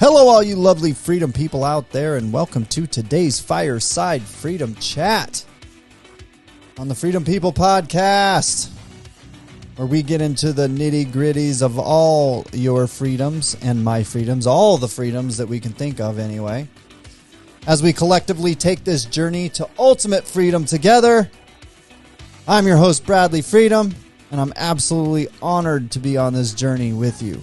Hello, all you lovely freedom people out there, and welcome to today's Fireside Freedom Chat on the Freedom People Podcast, where we get into the nitty-gritties of all your freedoms and my freedoms, all the freedoms that we can think of anyway, as we collectively take this journey to ultimate freedom together. I'm your host, Bradley Freedom, and I'm absolutely honored to be on this journey with you.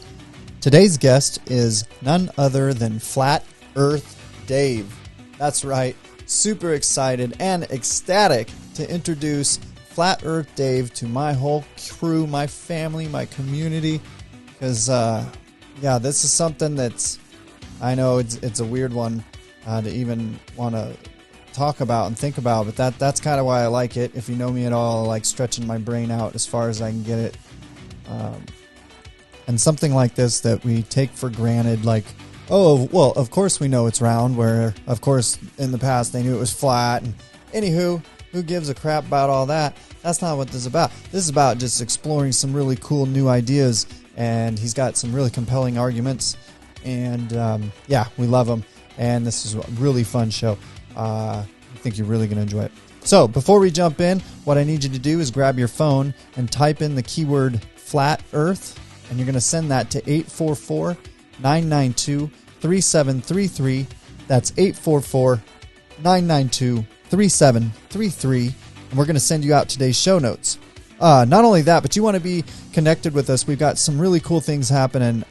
Today's guest is none other than Flat Earth Dave. That's right. Super excited and ecstatic to introduce Flat Earth Dave to my whole crew, my family, my community. Because, this is something that's, I know it's a weird one to even want to talk about and think about, but that's kind of why I like it. If you know me at all, I like stretching my brain out as far as I can get it. And something like this that we take for granted, like, oh, well, of course we know it's round, where, of course, in the past they knew it was flat. And anywho, who gives a crap about all that? That's not what this is about. This is about just exploring some really cool new ideas, and he's got some really compelling arguments. And, we love him. And this is a really fun show. I think you're really going to enjoy it. So before we jump in, what I need you to do is grab your phone and type in the keyword Flat Earth. And you're going to send that to 844-992-3733. That's 844-992-3733. And we're going to send you out today's show notes. Not only that, but you want to be connected with us. We've got some really cool things happening.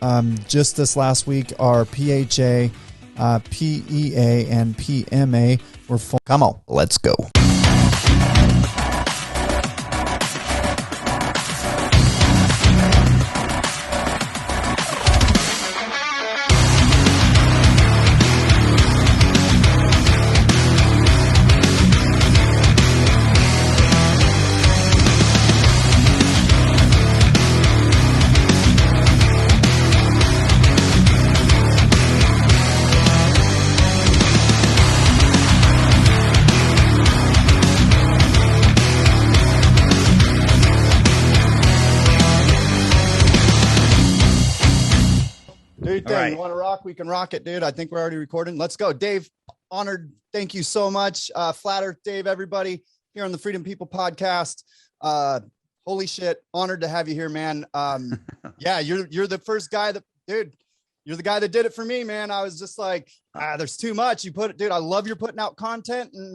Just this last week, our PHA, PEA, and PMA were formed. Come on, let's go. Right. You want to rock? We can rock it, dude. I think we're already recording. Let's go. Dave, honored. Thank you so much. Flat Earth Dave, everybody here on the Freedom People Podcast. Holy shit. Honored to have you here, man. You're the first guy you're the guy that did it for me, man. I was just like, there's too much. Dude, I love your putting out content. And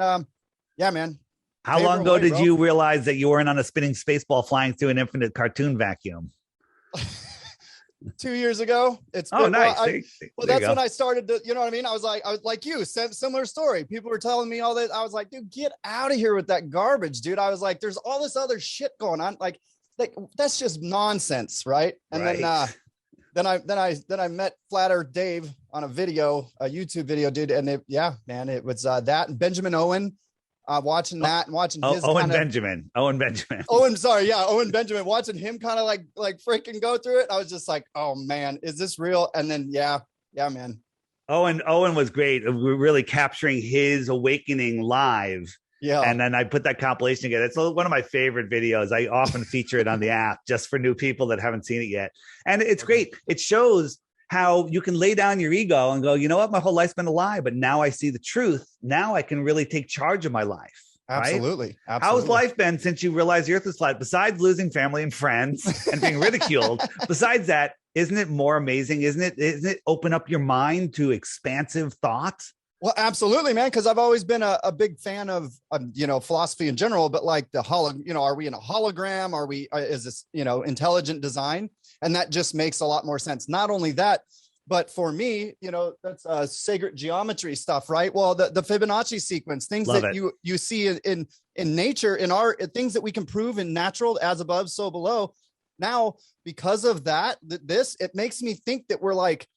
man. How long ago did you realize that you weren't on a spinning space ball flying through an infinite cartoon vacuum? 2 years ago. It's been, nice. That's when I started to, you know what I mean? I was like you, similar story. People were telling me all that. I was like, dude, get out of here with that garbage, dude. I was like, there's all this other shit going on. Like that's just nonsense. Right. And then I met Flat Earth Dave on a YouTube video, dude. And it was that and Benjamin Owen. Watching that and watching his Owen Benjamin, watching him kind of like freaking go through it. I was just like, oh man, is this real? And then, man. Owen was great. We're really capturing his awakening live. Yeah. And then I put that compilation together. It's one of my favorite videos. I often feature it on the app just for new people that haven't seen it yet. And it's great. It shows how you can lay down your ego and go, you know what? My whole life's been a lie, but now I see the truth. Now I can really take charge of my life. Absolutely. Right? How's life been since you realized the earth is flat? Besides losing family and friends and being ridiculed, besides that, isn't it more amazing? Isn't it open up your mind to expansive thought? Well, absolutely, man. Because I've always been a big fan of philosophy in general, but like are we in a hologram? Is this, intelligent design? And that just makes a lot more sense. Not only that, but for me, that's sacred geometry stuff, right? Well, the Fibonacci sequence, things you see in nature, in our things that we can prove in natural, as above, so below. Now, because of that, it makes me think that we're like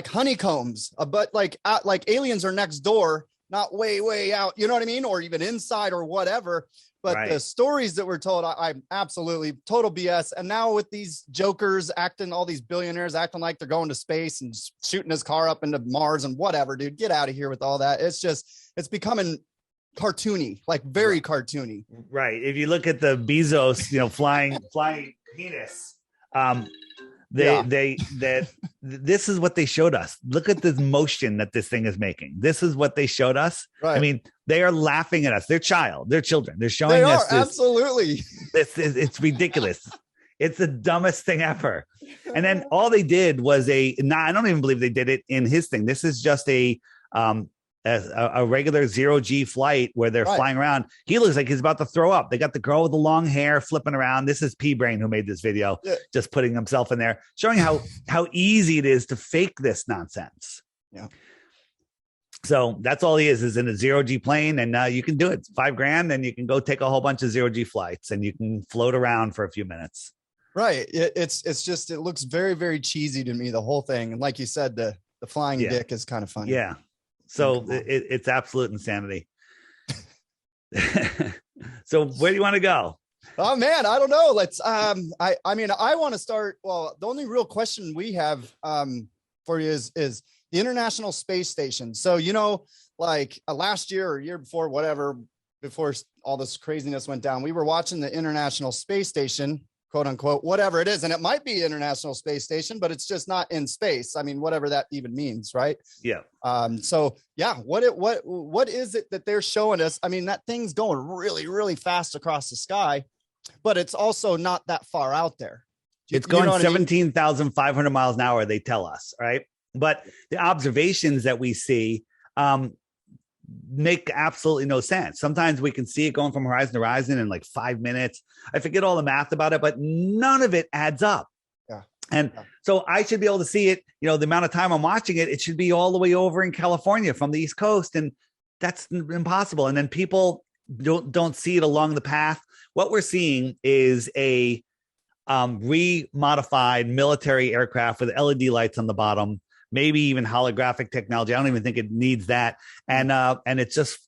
honeycombs, but like aliens are next door, not way out, you know what I mean? Or even inside or whatever. But the stories that were told, I'm absolutely total BS. And now with these jokers all these billionaires acting like they're going to space and shooting his car up into Mars and whatever, dude, get out of here with all that. It's becoming cartoony, like very cartoony. Right. If you look at the Bezos, flying penis, This is what they showed us. Look at the motion that this thing is making. This is what they showed us. Right. I mean, they are laughing at us. They're children. They're showing us this, absolutely. It's ridiculous. It's the dumbest thing ever. And then all they did was I don't even believe they did it in his thing. This is just a regular 0G flight where they're flying around. He looks like he's about to throw up. They got the girl with the long hair flipping around. This is P-Brain who made this video, just putting himself in there, showing how easy it is to fake this nonsense. Yeah. So that's all he is in a 0G plane, and you can do it. It's $5,000, and you can go take a whole bunch of 0G flights, and you can float around for a few minutes. Right. It's just, it looks very, very cheesy to me, the whole thing. And like you said, the flying dick is kind of funny. Yeah. So it's absolute insanity. So where do you want to go? Oh man, I don't know. Let's I mean, I want to start. Well, the only real question we have for you is the International Space Station. So, like last year or year before, whatever, before all this craziness went down, we were watching the International Space Station, quote unquote, whatever it is. And it might be International Space Station, but it's just not in space. I mean, whatever that even means. Right. Yeah. So yeah, what is it that they're showing us? I mean, that thing's going really, really fast across the sky, but it's also not that far out there. It's going 17,500 miles an hour. They tell us. Right. But the observations that we see, make absolutely no sense. Sometimes we can see it going from horizon to horizon in like 5 minutes. I forget all the math about it, but none of it adds up. Yeah. And so I should be able to see it, the amount of time I'm watching it, it should be all the way over in California from the East Coast. And that's impossible. And then people don't see it along the path. What we're seeing is a remodified military aircraft with LED lights on the bottom, maybe even holographic technology. I don't even think it needs that. And it's just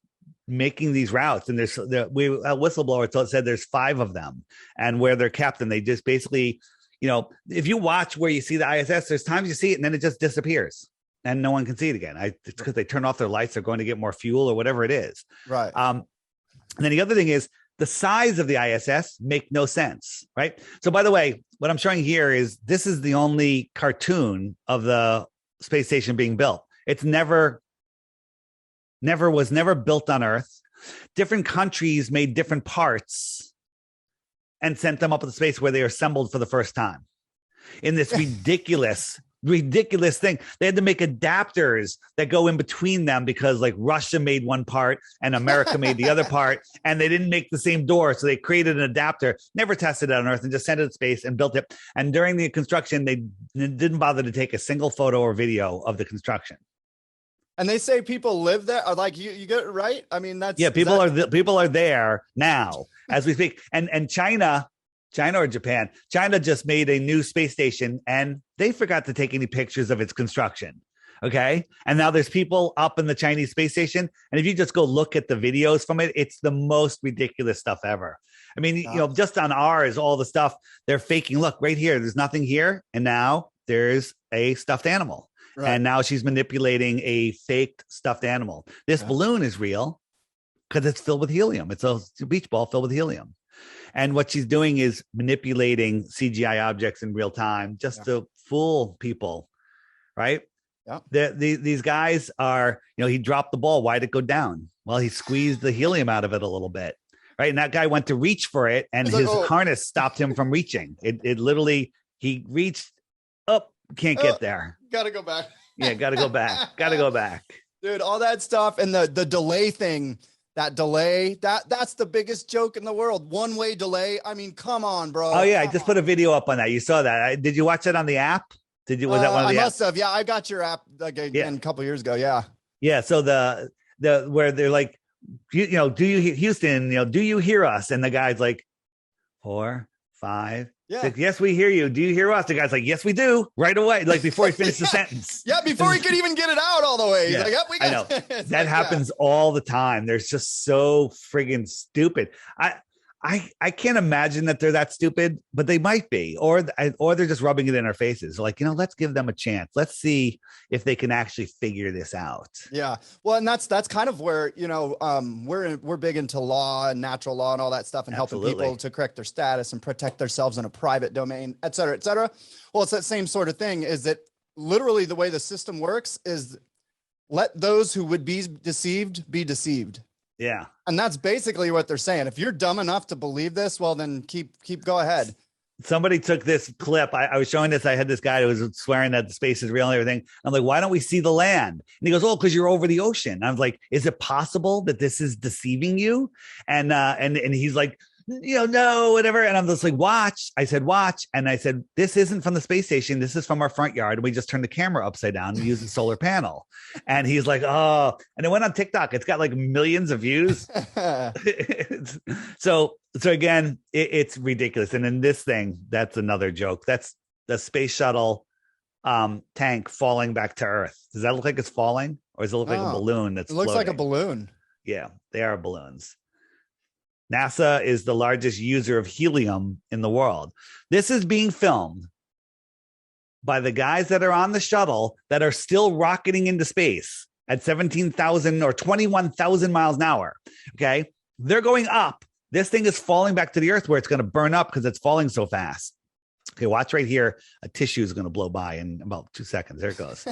making these routes. And a whistleblower said there's 5 of them, and where they're kept. And they just basically, if you watch where you see the ISS, there's times you see it and then it just disappears and no one can see it again. It's because they turn off their lights. They're going to get more fuel or whatever it is. Right. And then the other thing is the size of the ISS make no sense. Right. So by the way, what I'm showing here is this is the only cartoon of the space station being built. It's never built on Earth. Different countries made different parts and sent them up into space where they are assembled for the first time in this ridiculous thing. They had to make adapters that go in between them because like Russia made one part and America made the other part, and they didn't make the same door. So they created an adapter, never tested it on Earth, and just sent it to space and built it. And during the construction, they didn't bother to take a single photo or video of the construction. And they say people live there. Like you get it right. I mean, that's people are there now as we speak. And China or Japan, China just made a new space station and they forgot to take any pictures of its construction. Okay. And now there's people up in the Chinese space station. And if you just go look at the videos from it, it's the most ridiculous stuff ever. I mean, just on ours, all the stuff they're faking. Look right here, there's nothing here. And now there's a stuffed animal. Right. And now she's manipulating a faked stuffed animal. This balloon is real because it's filled with helium. It's a beach ball filled with helium. And what she's doing is manipulating CGI objects in real time just to fool people, right? Yeah. These guys are, he dropped the ball. Why'd it go down? Well, he squeezed the helium out of it a little bit, right? And that guy went to reach for it, and his harness stopped him from reaching. It literally, he reached up, can't get there. Gotta go back. Yeah, gotta go back. Gotta go back. Dude, all that stuff and the delay thing. That delay, that's the biggest joke in the world. One-way delay. I mean, come on, bro. Oh yeah, I just put a video up on that. You saw that? Did you watch it on the app? Was that one of the? I must have. Yeah, I got your app again a couple years ago. Yeah. Yeah. So the where they're like, do you Houston? Do you hear us? And the guy's like, 4, 5. Yeah. Like, yes, we hear you. Do you hear us? The guy's like, yes, we do. Right away, like before he finished the sentence. Yeah, before he could even get it out all the way. He's like, yep, we got. I know that happens all the time. They're just so friggin' stupid. I can't imagine that they're that stupid, but they might be, or they're just rubbing it in our faces. Like, let's give them a chance. Let's see if they can actually figure this out. Yeah. Well, and that's kind of where, we're big into law and natural law and all that stuff, and helping people to correct their status and protect themselves in a private domain, et cetera, et cetera. Well, it's that same sort of thing, is that literally the way the system works is let those who would be deceived be deceived. Yeah. And that's basically what they're saying. If you're dumb enough to believe this, well, then go ahead. Somebody took this clip. I was showing this. I had this guy who was swearing that the space is real and everything. I'm like, why don't we see the land? And he goes, oh, because you're over the ocean. I was like, is it possible that this is deceiving you? And he's like, no, whatever. And I'm just like, watch. I said, watch. And I said, this isn't from the space station. This is from our front yard. And we just turned the camera upside down and used a solar panel. And he's like, oh, and it went on TikTok. It's got like millions of views. So again, it's ridiculous. And in this thing, that's another joke. That's the space shuttle tank falling back to Earth. Does that look like it's falling? Or does it look like a balloon that's floating? It looks like a balloon. Yeah, they are balloons. NASA is the largest user of helium in the world. This is being filmed by the guys that are on the shuttle that are still rocketing into space at 17,000 or 21,000 miles an hour. Okay. They're going up. This thing is falling back to the Earth where it's going to burn up because it's falling so fast. Okay. Watch right here. A tissue is going to blow by in about 2 seconds. There it goes.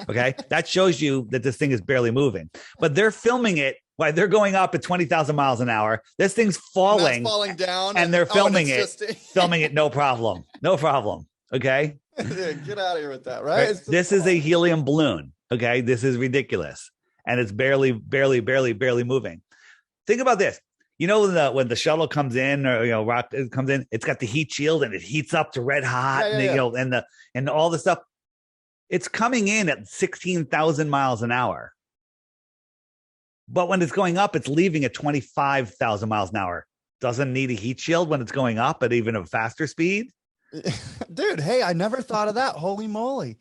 Okay. That shows you that this thing is barely moving, but they're filming it. Why they're going up at 20,000 miles an hour. This thing's falling down, and they're filming filming it. No problem. Okay. Get out of here with that. Right. This is a helium balloon. Okay. This is ridiculous. And it's barely moving. Think about this. When the shuttle comes in, or, rocket comes in, it's got the heat shield and it heats up to red hot, and all the stuff. It's coming in at 16,000 miles an hour. But when it's going up, it's leaving at 25,000 miles an hour. Doesn't need a heat shield when it's going up at even a faster speed. Dude, hey, I never thought of that. Holy moly.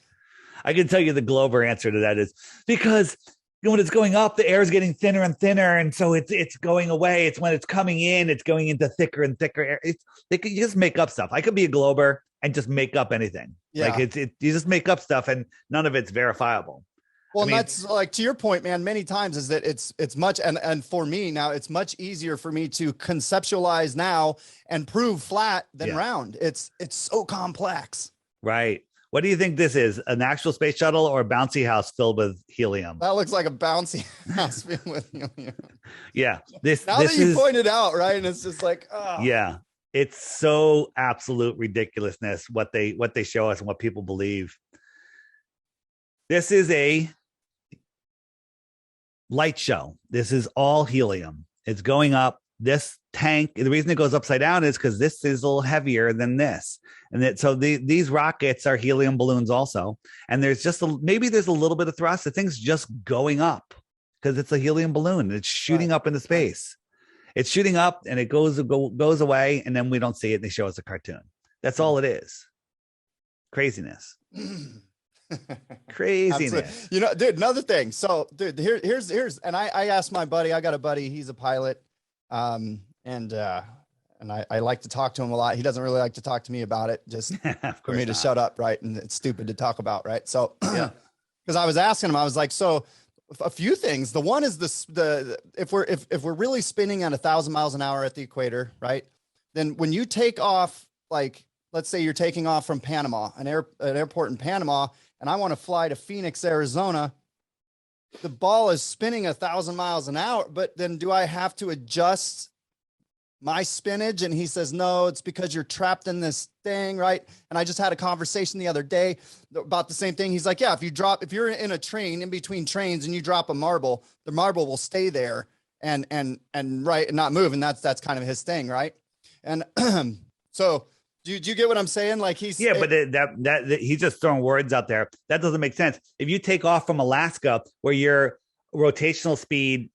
I can tell you the Glober answer to that is because when it's going up, the air is getting thinner and thinner. And so it's going away. It's when it's coming in, it's going into thicker and thicker air. You just make up stuff. I could be a Glober and just make up anything. Yeah. Like you just make up stuff and none of it's verifiable. Well, and that's like, to your point, man, many times is that it's much, and for me now, it's much easier for me to conceptualize now and prove flat than round. It's so complex. Right. What do you think this is? An actual space shuttle or a bouncy house filled with helium? That looks like a bouncy house filled with helium. Yeah. That you pointed out, right? And it's just like, oh. Yeah. It's so absolute ridiculousness what they show us and what people believe. This is a light show. This is all helium. It's going up. This tank, the reason it goes upside down is because this is a little heavier than this. And so these rockets are helium balloons also. And there's just maybe there's a little bit of thrust. The thing's just going up because it's a helium balloon. It's shooting up into space. It's shooting up and it goes away. And then we don't see it. And they show us a cartoon. That's all it is. Craziness. Craziness. Dude, another thing. So, dude, here's, and I asked my buddy, I got a buddy, he's a pilot. And I like to talk to him a lot. He doesn't really like to talk to me about it, just for me to shut up. Right. And it's stupid to talk about. Right. So, yeah, because I was asking him, I was like, so a few things. The one is if we're really spinning at 1,000 miles an hour at the equator, right? Then when you take off, like, let's say you're taking off from Panama, an airport in Panama, and I want to fly to Phoenix, Arizona, the ball is spinning 1,000 miles an hour, but then do I have to adjust my spinach? And he says, no, it's because you're trapped in this thing, right? And I just had a conversation the other day about the same thing. He's like, yeah, if you're in a train, in between trains, and you drop a marble, the marble will stay there and right, and not move. And that's kind of his thing, right? And so do you get what I'm saying? Like but that he's just throwing words out there. That doesn't make sense. If you take off from Alaska, where your rotational speed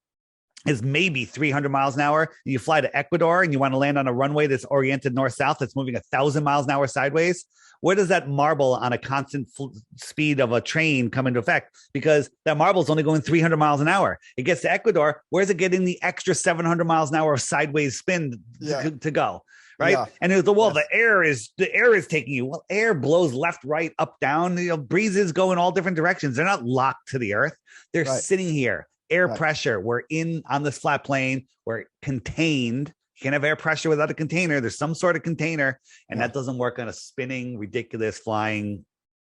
is maybe 300 miles an hour. You fly to Ecuador and you want to land on a runway that's oriented north-south that's moving 1,000 miles an hour sideways. Where does that marble on a constant speed of a train come into effect? Because that marble is only going 300 miles an hour. It gets to Ecuador. Where's it getting the extra 700 miles an hour of sideways spin to go? Right. Yeah. And it was the air is taking you. Well, air blows left, right, up, down. Breezes go in all different directions. They're not locked to the earth. They're sitting here. Air pressure. We're on this flat plane. We're contained. You can't have air pressure without a container. There's some sort of container, and that doesn't work on a spinning, ridiculous, flying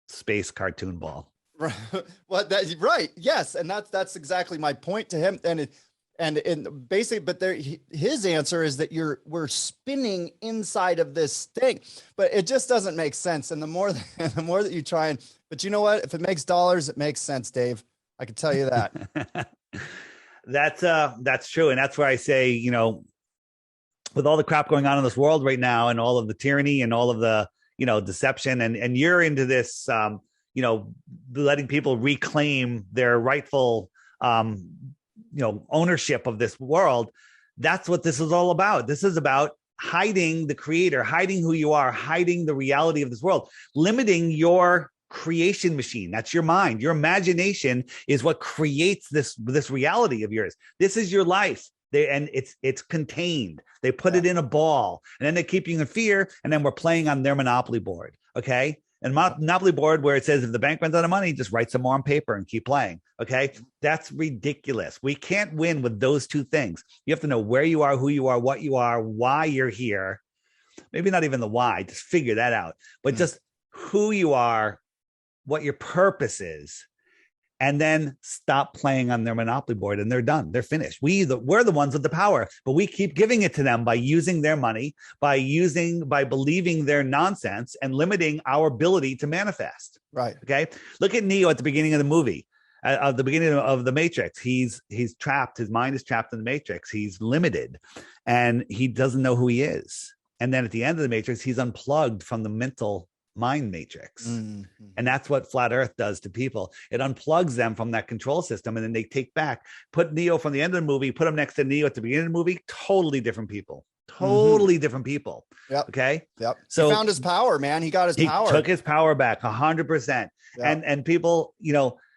space cartoon ball. Right. Well, right. Yes, and that's exactly my point to him. And basically, but his answer is that we're spinning inside of this thing, but it just doesn't make sense. And the more that you try but you know what? If it makes dollars, it makes sense, Dave. I can tell you that. That's true. And that's where I say, with all the crap going on in this world right now and all of the tyranny and all of the, deception and you're into this, letting people reclaim their rightful, ownership of this world. That's what this is all about. This is about hiding the creator, hiding who you are, hiding the reality of this world, limiting your creation machine. That's your mind. Your imagination is what creates this reality of yours. This is your life. And it's contained. They put it in a ball, and then they keep you in fear. And then we're playing on their monopoly board. Okay. And monopoly board where it says if the bank runs out of money, just write some more on paper and keep playing. Okay. That's ridiculous. We can't win with those two things. You have to know where you are, who you are, what you are, why you're here. Maybe not even the why, just figure that out, but just who you are, what your purpose is, and then stop playing on their monopoly board, and they're done. They're finished. We're the ones with the power, but we keep giving it to them by using their money, by believing their nonsense and limiting our ability to manifest. Right. Okay. Look at Neo at the beginning of the movie, at the beginning of the Matrix. He's trapped. His mind is trapped in the Matrix. He's limited and he doesn't know who he is. And then at the end of the Matrix, he's unplugged from the mental mind matrix. And that's what flat earth does to people. It unplugs them from that control system, and then they take back, put Neo from the end of the movie, put him next to Neo at the beginning of the movie. Totally different people. Different people. Yep. Okay. Yep. So he found his power, man. He got his power. He took his power back 100%. Yep. And people,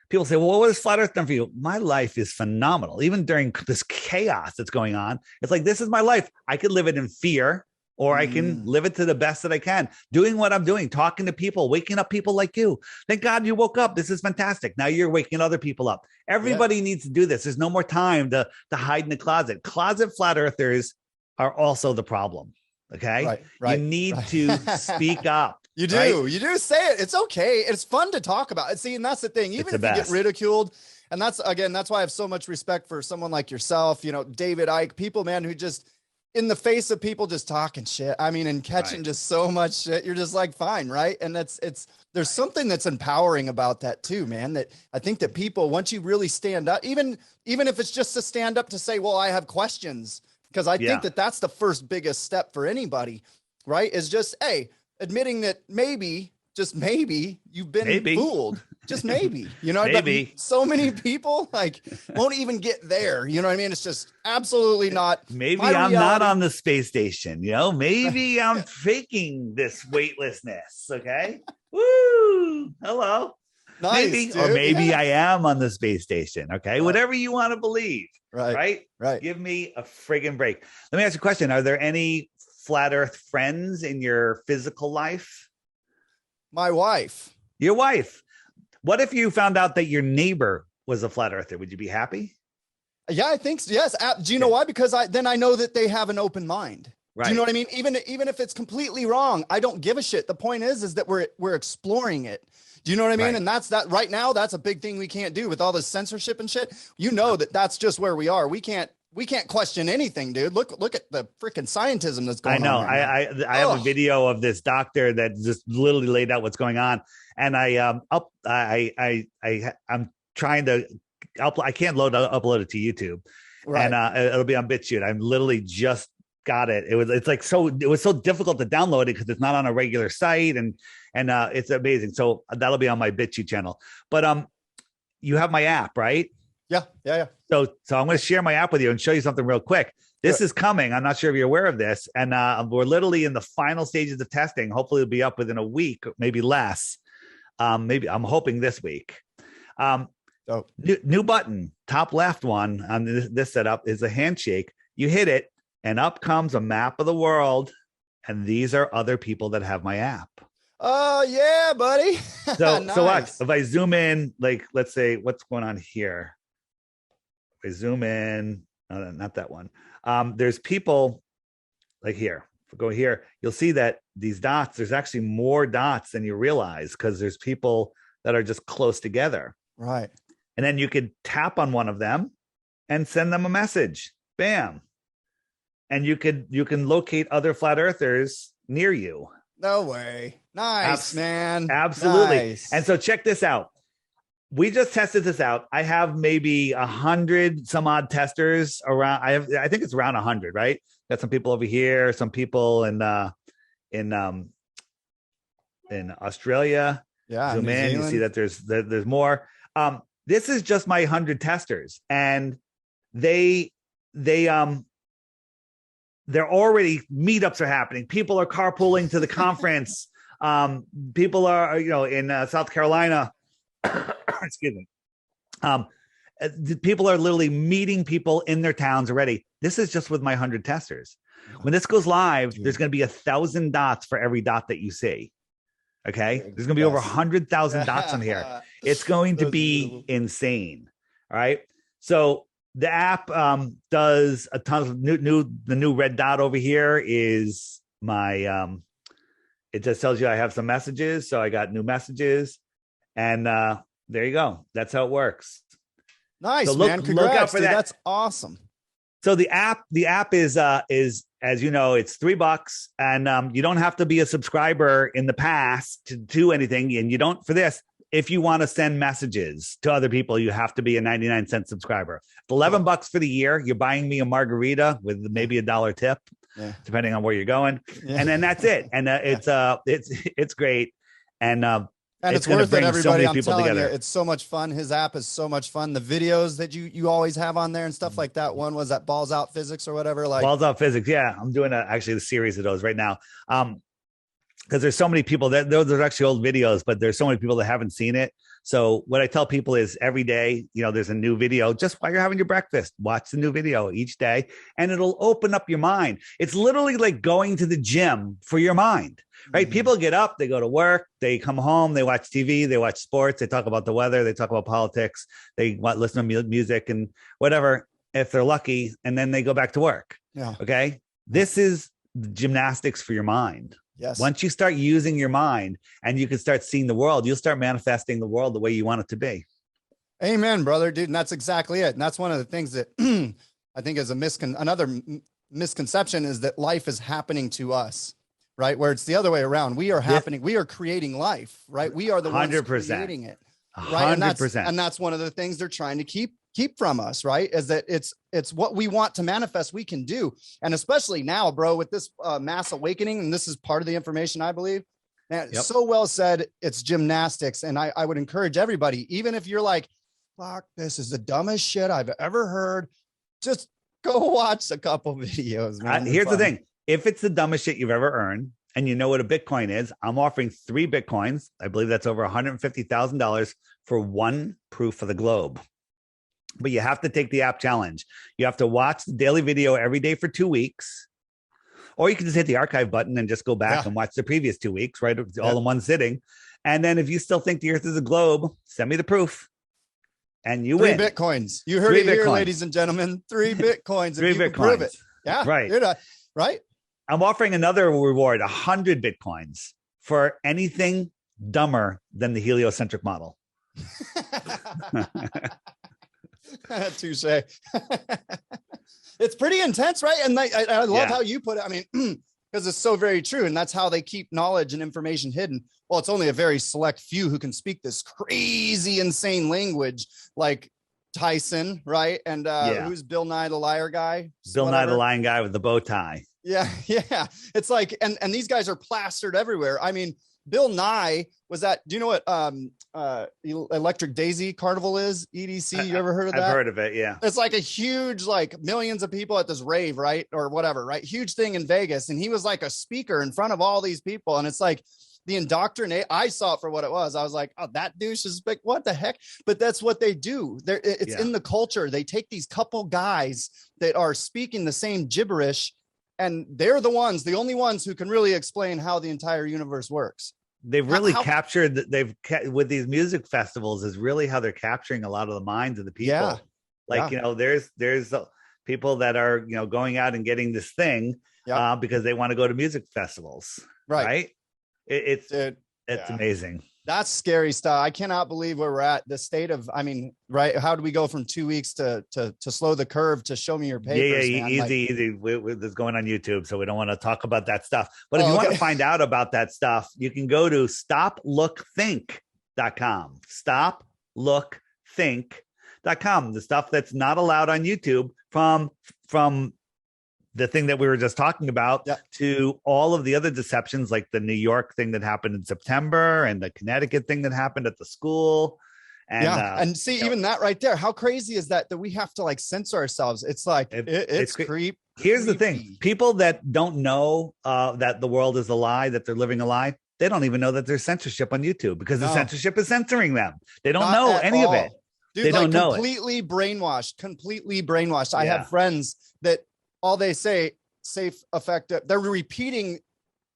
people say, well, what has flat earth done for you? My life is phenomenal. Even during this chaos that's going on, it's like, this is my life. I could live it in fear, or I can live it to the best that I can, doing what I'm doing, talking to people, waking up people like you. Thank God you woke up. This is fantastic. Now you're waking other people up. Everybody needs to do this. There's no more time to hide in the closet. Closet flat earthers are also the problem. Okay. Right. You need to speak up. You do. Right? You do say it. It's okay. It's fun to talk about it. See, and that's the thing. Even if you get ridiculed, and that's why I have so much respect for someone like yourself, David Icke, people, man, who just, in the face of people just talking shit. I mean, and catching just so much shit. You're just like, fine. Right. And there's something that's empowering about that too, man, that I think that people, once you really stand up, even if it's just to stand up to say, well, I have questions, because I think that that's the first biggest step for anybody, right? Is just, hey, admitting that maybe, just maybe you've been fooled. Just maybe, maybe. But so many people won't even get there. You know what I mean? It's just absolutely not. Maybe I'm not on the space station. Maybe I'm faking this weightlessness. Okay. Woo. Hello. Nice, maybe, dude. Or maybe I am on the space station. Okay. Right. Whatever you want to believe. Right. Give me a friggin' break. Let me ask you a question. Are there any flat earth friends in your physical life? My wife. Your wife. What if you found out that your neighbor was a flat earther? Would you be happy? Yeah, I think so. Yes. Do you know why? Because then I know that they have an open mind. Right. Do you know what I mean? Even if it's completely wrong, I don't give a shit. The point is that we're exploring it. Do you know what I mean? Right. And that's that right now. That's a big thing we can't do with all this censorship and shit. That's just where we are. We can't question anything, dude. Look at the freaking scientism that's going on. I know. I have a video of this doctor that just literally laid out what's going on. And I'm trying to I can't upload it to YouTube. Right. And it'll be on BitChute. I literally just got it. It was so difficult to download it because it's not on a regular site, and it's amazing. So that'll be on my BitChute channel. But you have my app, right? Yeah. So I'm going to share my app with you and show you something real quick. This is coming. I'm not sure if you're aware of this. And we're literally in the final stages of testing. Hopefully it'll be up within a week, maybe less. Maybe I'm hoping this week. New button, top left one on this setup is a handshake. You hit it and up comes a map of the world. And these are other people that have my app. Oh, yeah, buddy. So, nice. So watch. If I zoom in, like, let's say what's going on here. If I zoom in, no, not that one. There's people like here. If we go here, you'll see that these dots, there's actually more dots than you realize because there's people that are just close together. Right. And then you could tap on one of them and send them a message. Bam. And you can locate other flat earthers near you. No way. Nice, man. Absolutely. Nice. And so check this out. We just tested this out. I have maybe 100 some odd testers around. I think it's around 100, right? Got some people over here, some people in Australia. Yeah. Zoom in, you see that there's more. This is just my 100 testers, and they're already meetups are happening. People are carpooling to the conference. People are, in South Carolina. Excuse me. People are literally meeting people in their towns already. This is just with my 100 testers. When this goes live, there's going to be 1,000 dots for every dot that you see. Okay. There's going to be over 100,000 dots on here. It's going to be insane. All right. So the app does a ton of the new red dot over here is my, it just tells you I have some messages. So I got new messages, and there you go. That's how it works. Nice, so man. Congrats, look out for dude. that. That's awesome. So the app is, as you know, it's $3, and you don't have to be a subscriber in the past to do anything. And you don't for this. If you want to send messages to other people, you have to be a 99-cent subscriber. It's $11 for the year. You're buying me a margarita with maybe $1 tip, depending on where you're going, and then that's it. And it's great, and it's worth it, everybody. So many people I'm telling together. You, it's so much fun. His app is so much fun. The videos that you always have on there and stuff like that. One was that Balls Out Physics or whatever. Like Balls Out Physics. Yeah, I'm doing actually the series of those right now. Because there's so many people that those are actually old videos, but there's so many people that haven't seen it. So what I tell people is every day, there's a new video just while you're having your breakfast. Watch the new video each day, and it'll open up your mind. It's literally like going to the gym for your mind, right? Mm-hmm. People get up, they go to work, they come home, they watch TV, they watch sports, they talk about the weather, they talk about politics, they listen to music and whatever, if they're lucky, and then they go back to work. Yeah. Okay. This is gymnastics for your mind. Yes. Once you start using your mind and you can start seeing the world, you'll start manifesting the world the way you want it to be. Amen, brother, dude. And that's exactly it. And that's one of the things that I think is another misconception is that life is happening to us, right? Where it's the other way around. We are happening. We are creating life, right? We are the 100%. Ones creating it. Right. 100%. And that's one of the things they're trying to keep from us, right? Is that it's what we want to manifest we can do. And especially now, bro, with this mass awakening, and this is part of the information I believe, man, so well said. It's gymnastics. And I would encourage everybody, even if you're like, fuck, this is the dumbest shit I've ever heard, just go watch a couple videos, man. Here's the thing. If it's the dumbest shit you've ever earned, and you know what a Bitcoin is, I'm offering 3 Bitcoins. I believe that's over $150,000 for one proof of the globe. But you have to take the app challenge. You have to watch the daily video every day for 2 weeks, or you can just hit the archive button and just go back and watch the previous 2 weeks, right? All in one sitting. And then if you still think the earth is a globe, send me the proof and you win. 3 Bitcoins. You heard it here, ladies and gentlemen, 3 Bitcoins. 3 Bitcoins. Prove it. Yeah. Right. Right. I'm offering another reward, 100 Bitcoins for anything dumber than the heliocentric model. Touche. It's pretty intense, right? And I love how you put it. I mean, because it's so very true. And that's how they keep knowledge and information hidden. Well, it's only a very select few who can speak this crazy, insane language like Tyson, right? And who's Bill Nye the Liar guy? Nye the Lion guy with the bow tie. Yeah. It's like, and these guys are plastered everywhere. I mean, Bill Nye was at, do you know what Electric Daisy Carnival is? EDC, you ever heard of that? I've heard of it, yeah. It's like a huge, like millions of people at this rave, right? Or whatever, right? Huge thing in Vegas. And he was like a speaker in front of all these people. And it's like the indoctrinate. I saw it for what it was. I was like, oh, that douche is big. What the heck? But that's what they do. It's in the culture. They take these couple guys that are speaking the same gibberish, and they're the only ones who can really explain how the entire universe works. They've really captured, with these music festivals is really how they're capturing a lot of the minds of the people. Yeah. Like, there's people that are, going out and getting this thing because they want to go to music festivals. Right. It's amazing. That's scary stuff. I cannot believe where we're at. The state of, right. How do we go from 2 weeks to slow the curve to show me your papers? Yeah, easy. This is going on YouTube, so we don't want to talk about that stuff. But if you want to find out about that stuff, you can go to stoplookthink.com. Stoplookthink.com. The stuff that's not allowed on YouTube from the thing that we were just talking about to all of the other deceptions, like the New York thing that happened in September and the Connecticut thing that happened at the school. And see, even that right there, how crazy is that we have to like censor ourselves? It's like, it's creep. Here's the thing. People that don't know that the world is a lie, that they're living a lie, they don't even know that there's censorship on YouTube because the censorship is censoring them. They don't know any of it. Dude, they don't know completely brainwashed. I have friends that all they say, safe, effective. They're repeating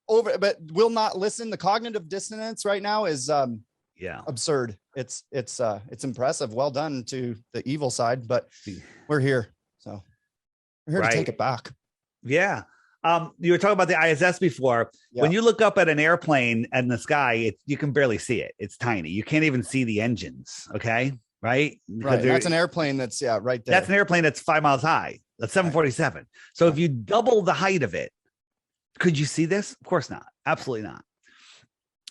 over, but will not listen. The cognitive dissonance right now is absurd. It's impressive. Well done to the evil side, but we're here. So we're here to take it back. Yeah. You were talking about the ISS before. Yeah. When you look up at an airplane in the sky, you can barely see it. It's tiny. You can't even see the engines. Okay. Right. That's an airplane that's right there. That's an airplane that's 5 miles high. That's 747. Right. So if you double the height of it, could you see this? Of course not. Absolutely not.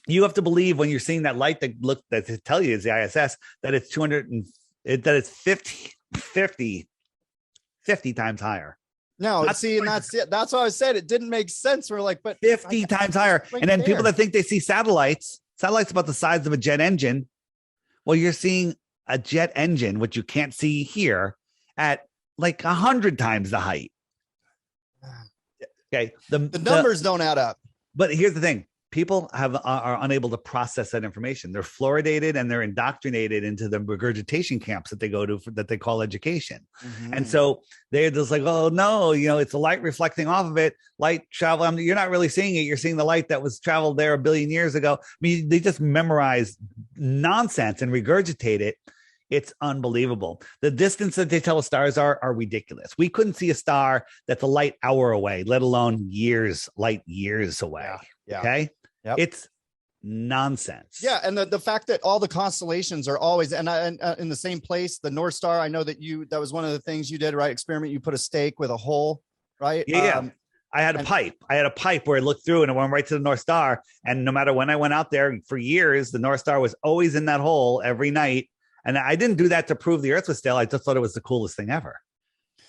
You have to believe when you're seeing that light that tell you is the ISS, that it's 50 times higher. No, see, and that's it. That's why I said it didn't make sense. We're like, but 50 times higher. And then people that think they see satellites about the size of a jet engine. Well, you're seeing a jet engine, which you can't see here, at like 100 times the height. Okay. The numbers don't add up. But here's the thing. People are unable to process that information. They're fluoridated and they're indoctrinated into the regurgitation camps that they go to that they call education. Mm-hmm. And so they're just like, oh no, it's the light reflecting off of it. Light travel. You're not really seeing it. You're seeing the light that was traveled there 1 billion years ago. They just memorize nonsense and regurgitate it. It's unbelievable. The distance that they tell stars are ridiculous. We couldn't see a star that's a light hour away, let alone light years away. Yeah. Okay. Yep. It's nonsense. Yeah. And the fact that all the constellations are always in the same place, the North Star, I know that that was one of the things you did, right? Experiment. You put a stake with a hole, right? Yeah. I had a pipe where I looked through and it went right to the North Star. And no matter when I went out there for years, the North Star was always in that hole every night. And I didn't do that to prove the Earth was still. I just thought it was the coolest thing ever.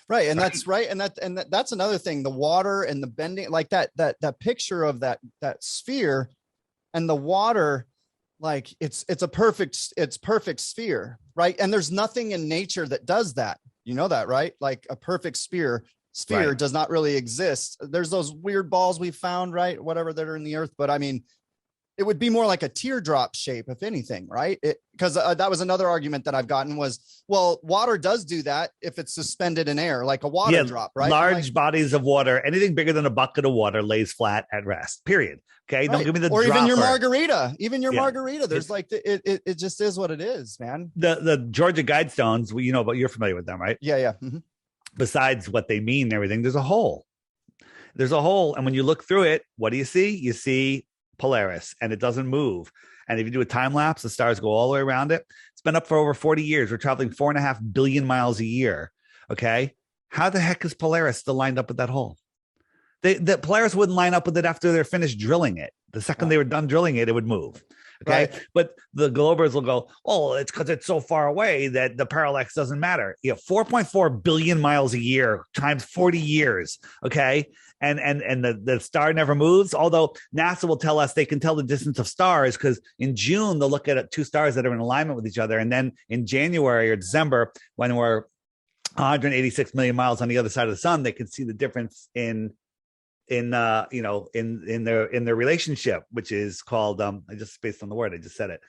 Right. And that's right. And that's another thing, the water and the bending, like that picture of that sphere and the water, like it's perfect sphere. Right. And there's nothing in nature that does that. You know that, right? Like a perfect sphere right. Does not really exist. There's those weird balls we found, right? Whatever that are in the Earth. But I mean, it would be more like a teardrop shape, if anything, right? Because that was another argument that I've gotten was, well, water does do that if it's suspended in air, like a water drop, right? Large bodies of water, anything bigger than a bucket of water lays flat at rest, period. Okay, right. Don't give me the or even your margarita. Margarita, there's like, it just is what it is, man. The Georgia Guidestones, but you're familiar with them, right? Yeah. Mm-hmm. Besides what they mean and everything, there's a hole. And when you look through it, what do you see? You see Polaris, and it doesn't move. And if you do a time lapse, the stars go all the way around it. It's been up for over 40 years. We're traveling 4.5 billion miles a year. Okay. How the heck is Polaris still lined up with that hole? The Polaris wouldn't line up with it after they're finished drilling it. The second they were done drilling it, it would move. Okay. Right. But the Globers will go, oh, it's because it's so far away that the parallax doesn't matter. 4.4 billion miles a year times 40 years. Okay. And the star never moves. Although NASA will tell us they can tell the distance of stars because in June, they'll look at two stars that are in alignment with each other. And then in January or December, when we're 186 million miles on the other side of the sun, they can see the difference in their relationship, which is called I just spaced on the word, I just said it.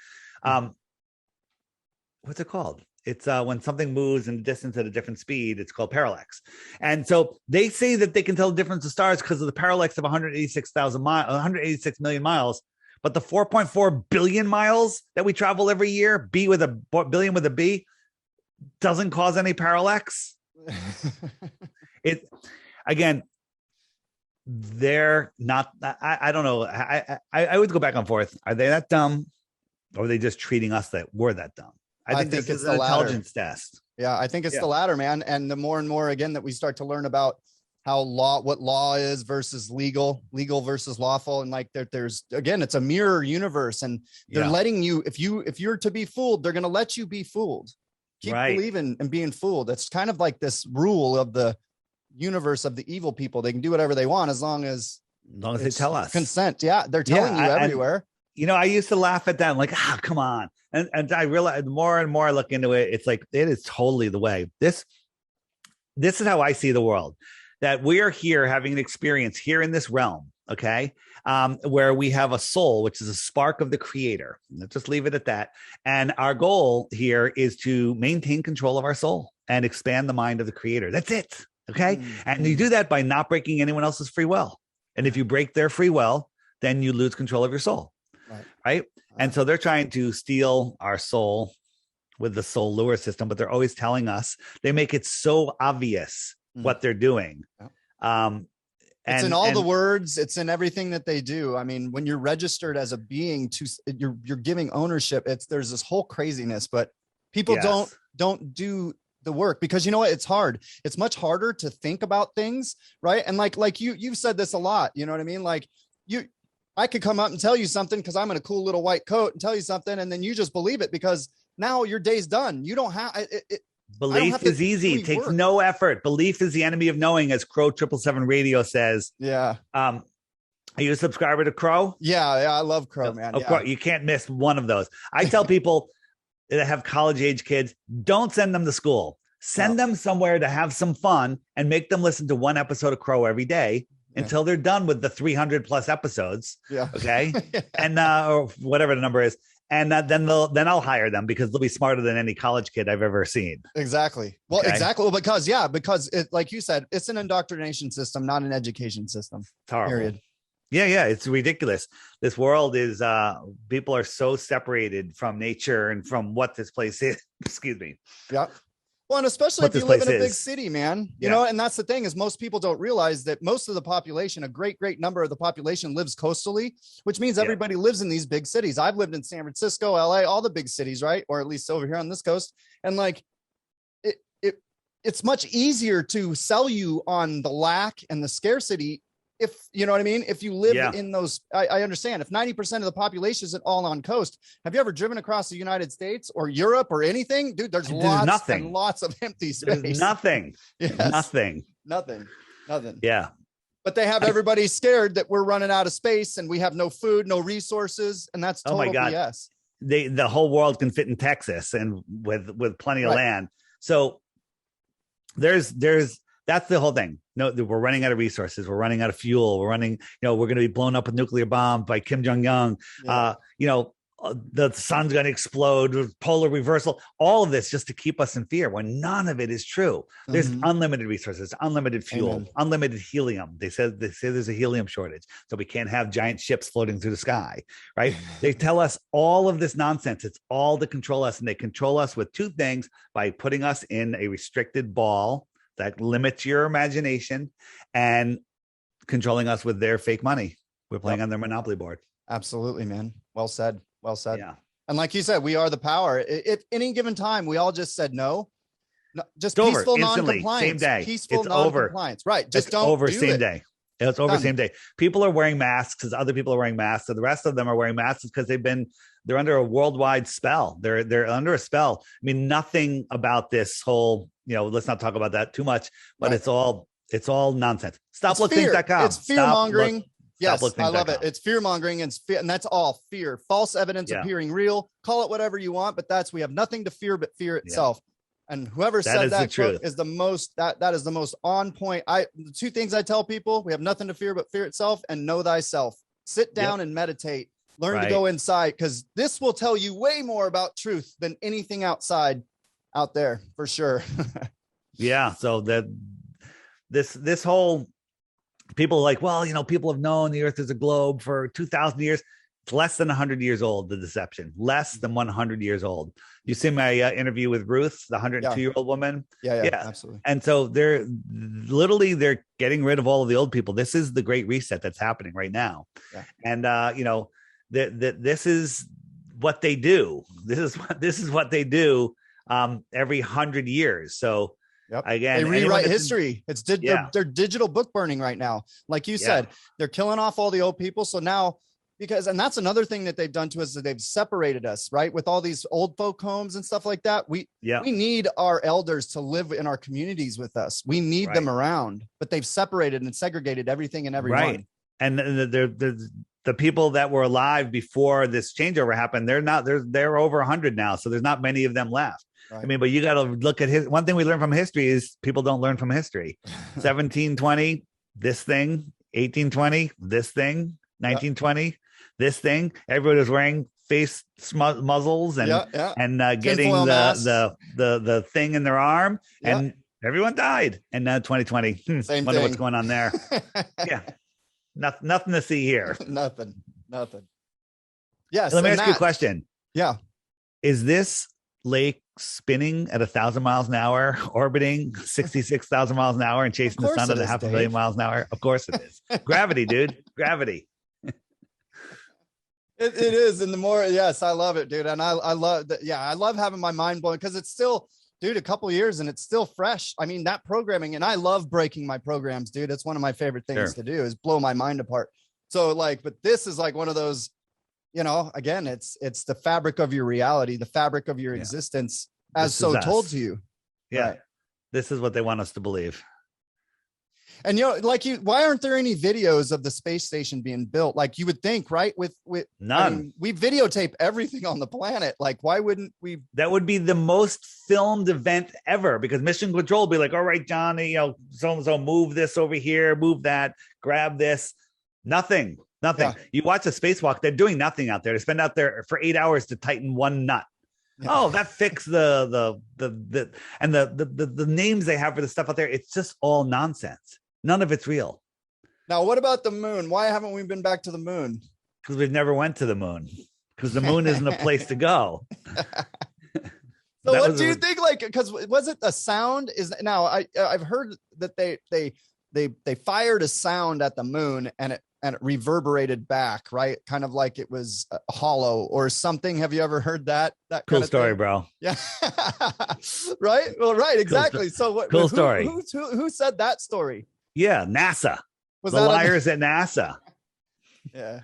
What's it called? It's when something moves in the distance at a different speed, it's called parallax. And so they say that they can tell the difference of stars because of the parallax of 186 million miles. But the 4.4 billion miles that we travel every year, B with a billion with a B, doesn't cause any parallax. Again, they're not, I don't know. I would go back and forth. Are they that dumb? Or are they just treating us that we're that dumb? I think this is an intelligence test. Yeah, I think it's the latter, man. And the more and more, again, that we start to learn about what law is versus legal versus lawful. And like there's, again, it's a mirror universe, and they're letting you, if you're to be fooled, they're going to let you be fooled. Keep believing and being fooled. That's kind of like this rule of the universe of the evil people. They can do whatever they want as long as they tell us consent. Yeah. They're telling you everywhere. I used to laugh at that. I'm like, come on. And I realized the more and more I look into it, it's like, it is totally the way. This is how I see the world, that we are here having an experience here in this realm. Okay. Where we have a soul, which is a spark of the creator. Let's just leave it at that. And our goal here is to maintain control of our soul and expand the mind of the creator. That's it. Okay. Mm-hmm. And you do that by not breaking anyone else's free will. And if you break their free will, then you lose control of your soul. Right. And so they're trying to steal our soul with the soul lure system, but they're always telling us, they make it so obvious what they're doing. It's in all the words. It's in everything that they do. I mean, when you're registered as a being, you're giving ownership. There's this whole craziness, but people don't do the work because you know what? It's hard. It's much harder to think about things, right? And like you've said this a lot. You know what I mean? Like I could come up and tell you something because I'm in a cool little white coat and tell you something, and then you just believe it because now your day's done. You don't have it. Belief is easy. It takes no effort. Belief is the enemy of knowing, as Crow 777 Radio says. Yeah. Are you a subscriber to Crow? Yeah, I love Crow, man. Of course, you can't miss one of those. I tell people that have college age kids, don't send them to school. Send them somewhere to have some fun and make them listen to one episode of Crow every day until they're done with the 300 plus episodes. Yeah. Okay. And or whatever the number is. And then I'll hire them because they'll be smarter than any college kid I've ever seen. Exactly. Well, exactly. Well, because it, like you said, it's an indoctrination system, not an education system. Period. Yeah. It's ridiculous. This world is, people are so separated from nature and from what this place is. Excuse me. Yeah. Well, and especially if you live in a big city, man, you know, and that's the thing is most people don't realize that most of the population, a great number of the population lives coastally, which means everybody lives in these big cities. I've lived in San Francisco, LA, all the big cities, right? Or at least over here on this coast. And like, it's much easier to sell you on the lack and the scarcity. If you know what I mean, if you live in those, I understand if 90% of the population isn't all on coast. Have you ever driven across the United States or Europe or anything? Dude, there's lots and lots of empty space. There's nothing. Nothing. Yeah. But they have everybody scared that we're running out of space and we have no food, no resources. And that's total BS. The whole world can fit in Texas and with plenty of land. So there's that's the whole thing. No, we're running out of resources. We're running out of fuel. We're running, we're going to be blown up with nuclear bombs by Kim Jong-un. The sun's going to explode with polar reversal, all of this just to keep us in fear when none of it is true. There's unlimited resources, unlimited fuel, unlimited helium. They say there's a helium shortage, so we can't have giant ships floating through the sky, right? They tell us all of this nonsense. It's all to control us. And they control us with two things: by putting us in a restricted ball that limits your imagination and controlling us with their fake money. We're playing on their monopoly board. Absolutely, man. Well said. Yeah. And like you said, we are the power. At any given time, we all just said no. Just it's peaceful over. non-compliance. Same day. Peaceful non-compliance. Right. Just don't over do same it. day. It's over the same day. People are wearing masks because other people are wearing masks. So the rest of them are wearing masks because they're under a worldwide spell. They're under a spell. I mean, nothing about this whole, let's not talk about that too much, but it's all nonsense. Stoplookthings.com. It's fear mongering. Yes, I love it. It's fear mongering, and that's all fear. False evidence appearing real. Call it whatever you want, but we have nothing to fear but fear itself. And whoever said that quote is the most that is the most on point. The two things I tell people: we have nothing to fear but fear itself, and know thyself. Sit down and meditate. Learn to go inside, because this will tell you way more about truth than anything out there, for sure. Yeah. So this whole. People are like, well, people have known the earth is a globe for 2,000 years. It's less than 100 years old, the deception. Less than 100 years old. You see my interview with Ruth, the 102-year-old woman? Yeah, absolutely. And so they're getting rid of all of the old people. This is the great reset that's happening right now. Yeah. And, this is what they do. This is what they do every 100 years. So, again, they rewrite history. They're digital book burning right now. Like you said, they're killing off all the old people. So now, and that's another thing that they've done to us, is that they've separated us, right? With all these old folk homes and stuff like that. We need our elders to live in our communities with us. We need them around, but they've separated and segregated everything and everyone. Right. And the people that were alive before this changeover happened, they're over 100 now. So there's not many of them left. Right. I mean, but you got to look at one thing we learn from history is people don't learn from history. 1720, this thing, 1820, this thing, 1920, this thing. Everybody was wearing face muzzles and getting the thing in their arm, and everyone died. And now 2020, wonder what's going on there. Nothing to see here. Nothing. Yes. Let me ask you a question. Yeah. Is this lake spinning at 1,000 miles an hour, orbiting 66,000 miles an hour, and chasing the sun at 500 million miles an hour? Of course it is. Gravity, dude. Gravity. It is. And the more, yes, I love it, dude. And I love that. Yeah. I love having my mind blown, because it's still, dude, a couple years and it's still fresh. I mean, that programming, and I love breaking my programs, dude. It's one of my favorite things to do, is blow my mind apart. So but this is like one of those, again, it's the fabric of your reality, the fabric of your existence, as so told to you. Yeah. Right. This is what they want us to believe. And, why aren't there any videos of the space station being built? Like you would think, right? With none. I mean, we videotape everything on the planet. Like, why wouldn't we? That would be the most filmed event ever, because Mission Control would be like, all right, John, so-and-so, move this over here, move that, grab this. Nothing. Yeah. You watch a spacewalk, they're doing nothing out there. They spend out there for 8 hours to tighten one nut. Yeah. Oh, that fixed the names they have for the stuff out there. It's just all nonsense. None of it's real. Now, what about the moon? Why haven't we been back to the moon? Because we've never went to the moon. Because the moon isn't a place to go. So what do you think? Like, because was it a sound? I've heard that they fired a sound at the moon and it reverberated back, right? Kind of like it was hollow or something. Have you ever heard that? That cool kind of story, thing? Bro. Yeah. Right. Well, right. Exactly. Cool story. Who said that story? Yeah. NASA. Was the liars at NASA. Yeah.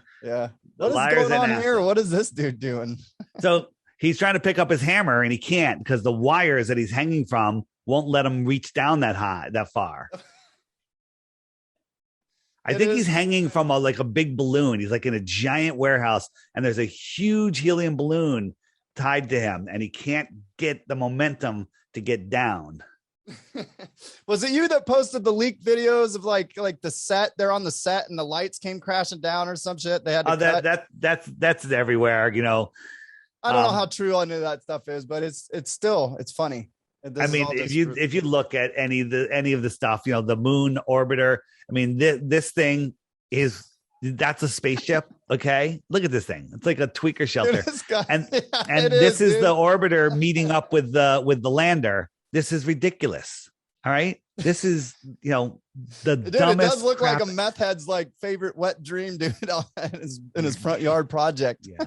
What is going on here? What is this dude doing? So he's trying to pick up his hammer and he can't, because the wires that he's hanging from won't let him reach down that far. I think he's hanging from a big balloon. He's like in a giant warehouse, and there's a huge helium balloon tied to him, and he can't get the momentum to get down. Was it you that posted the leaked videos of like the set? They're on the set and the lights came crashing down or some shit. They had to that's everywhere. I don't know how true any of that stuff is, but it's funny. I mean, if you look at any of the stuff, the moon orbiter. I mean, this thing that's a spaceship. Okay, look at this thing. It's like a tweaker shelter, and this is the orbiter meeting up with the lander. This is ridiculous. All right, this is the dumbest. It does look like a meth head's favorite wet dream, dude, in his front yard project. Yeah.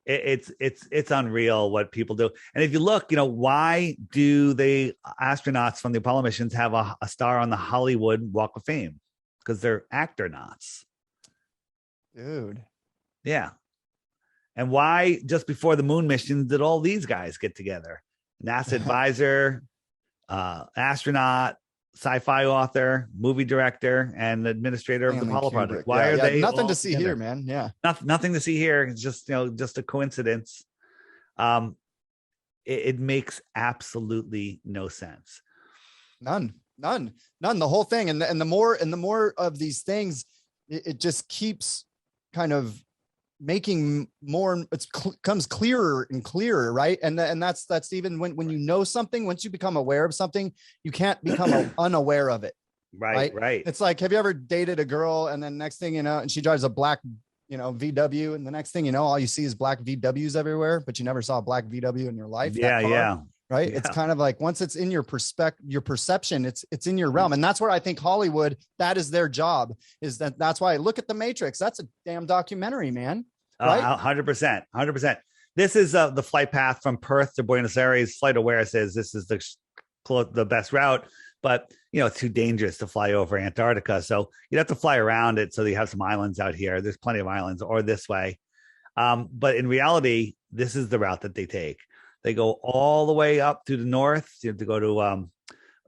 It's unreal what people do. And if you look, why do the astronauts from the Apollo missions have a star on the Hollywood Walk of Fame? because they're astronauts. Dude. Yeah. And why just before the moon missions did all these guys get together? NASA advisor, astronaut, sci-fi author, movie director, and administrator of the Apollo project. Why are they nothing to see together? Here, man? Yeah, nothing to see here. It's just just a coincidence. It makes absolutely no sense. None. The whole thing, and the more of these things, it just keeps kind of making more. Comes clearer and clearer, right? And that's even when you know something. Once you become aware of something, you can't become unaware of it. Right. It's like, have you ever dated a girl and then next thing you know, and she drives a black VW, and the next thing you know, all you see is black VWs everywhere, but you never saw a black VW in your life. Yeah. Right. Yeah. It's kind of like, once it's in your perception, it's in your realm. And that's where I think Hollywood, that is their job, that's why I look at The Matrix. That's a damn documentary, man. Right. 100%. This is the flight path from Perth to Buenos Aires. FlightAware says this is the best route, but it's too dangerous to fly over Antarctica. So you'd have to fly around it. So you have some islands out here. There's plenty of islands, or this way. But in reality, this is the route that they take. They go all the way up to the north. You have to go to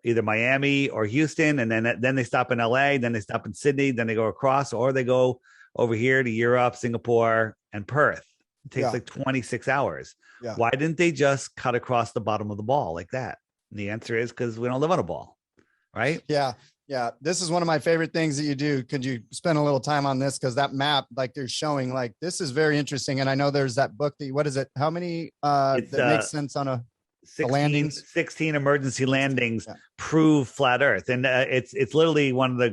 either Miami or Houston, and then they stop in LA, then they stop in Sydney, then they go across, or they go over here to Europe, Singapore, and Perth. It takes like 26 hours. Yeah. Why didn't they just cut across the bottom of the ball like that? And the answer is because we don't live on a ball, right? Yeah. This is one of my favorite things that you do. Could you spend a little time on this? Because that map, like they're showing, like this is very interesting. And I know there's that book what is it? How many that makes sense on a 16 emergency landings prove flat Earth. And it's literally one of the